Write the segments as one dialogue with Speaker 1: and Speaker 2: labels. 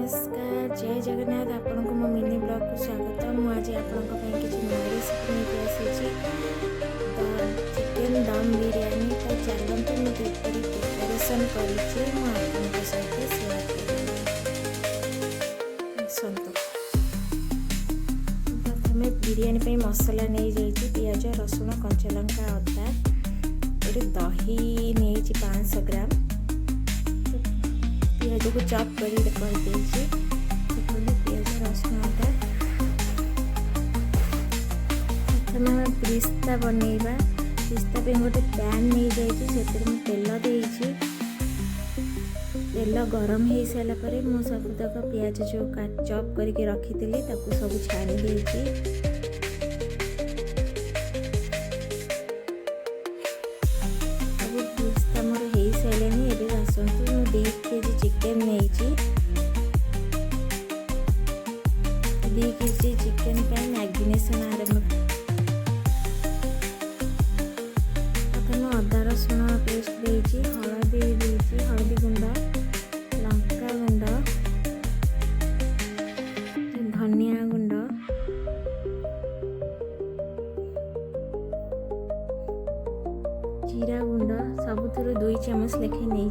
Speaker 1: नमस्कार जय जगन्नाथ आपण को मो मिनी ब्लॉग को स्वागत। मुझे आपण किसी नया रेसिपी नहीं आसी चिकेन दम बिरयानी तो चलते मुझे प्रिपरेसन कर प्रथम बिरयानी मसला नहीं जाइए पियाज रसुण कंचा लंका अदा ये दही नहीं 500 ग्राम पियाज को चॉप कर पियाज रसुण अदा प्रथम पिस्ता बनइबा पिस्ता पे गोटे पैन नहीं जाइए तेल देती तेल गरम हो सारा पर मुझे सबुतक पियाज जो चॉप करके रखी सब छाड़ी देती चिकेन नहीं 2 केजी चिकेन मैग्नेशन आरंभ प्रथम अदा रसुण पेस्ट देती हलदी गुंड लंका गुंड धनिया गुंड जीरा गुंड सबुथुरु 2 चम्मच लेखे नहीं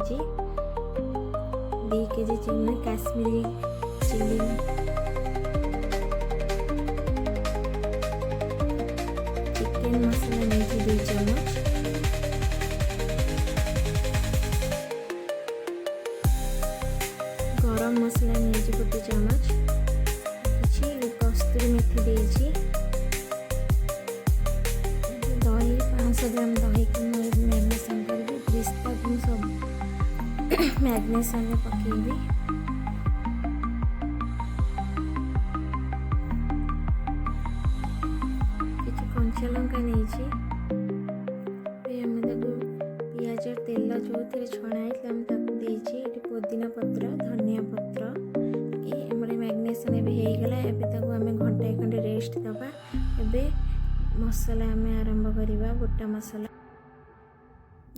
Speaker 1: 2 KG chilli Kashmiri chilli chicken masala नहीं 2 चम्मच गरम मसाला नहीं 1 चम्मच किसी कस्तूरी मेथी देती दही 500 ग्राम दही को मैग्नेशन कर पिस्ता को सब मैग्नेशन में पकेबी किसी कंचा लंका नहीं पियाज तेल जो थे छणाई पुदीना पत्र धनिया पत्र कि मैग्नेशन होगला एवं घंटाए खंडे रेस्ट दबा एवं मसला आम आरंभ करवा गोटा मसला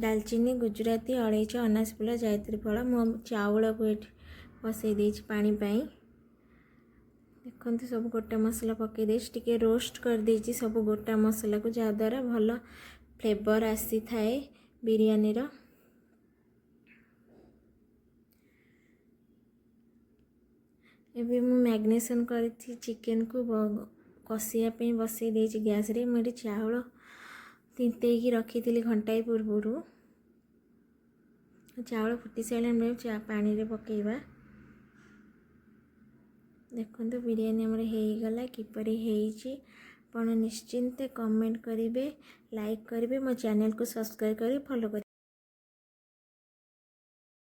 Speaker 1: दालचीनी गुजराती अलैच अनास फूल जायत्री फल मो चाउल को बसई दे पानी देखते सब गोटा मसला पकई टे रोस्ट कर देची सब गोटा मसला को जहाद्वारा भल फ्लेवर आसी थाए बिरयानी रो एबे मु मैग्नेशन करथी चिकेन को कसिया पे बसई देची गैस रे मुझे चाउल तींतेकी रखी थी घंटाए पूर्वर चाउल फुटी सारे पानी रे पकेबा देखो बिरयानी हमर होगला किपर आप निश्चिंत कमेंट करेंगे लाइक करेंगे मो चैनल को सब्सक्राइब कर फॉलो करेंगे।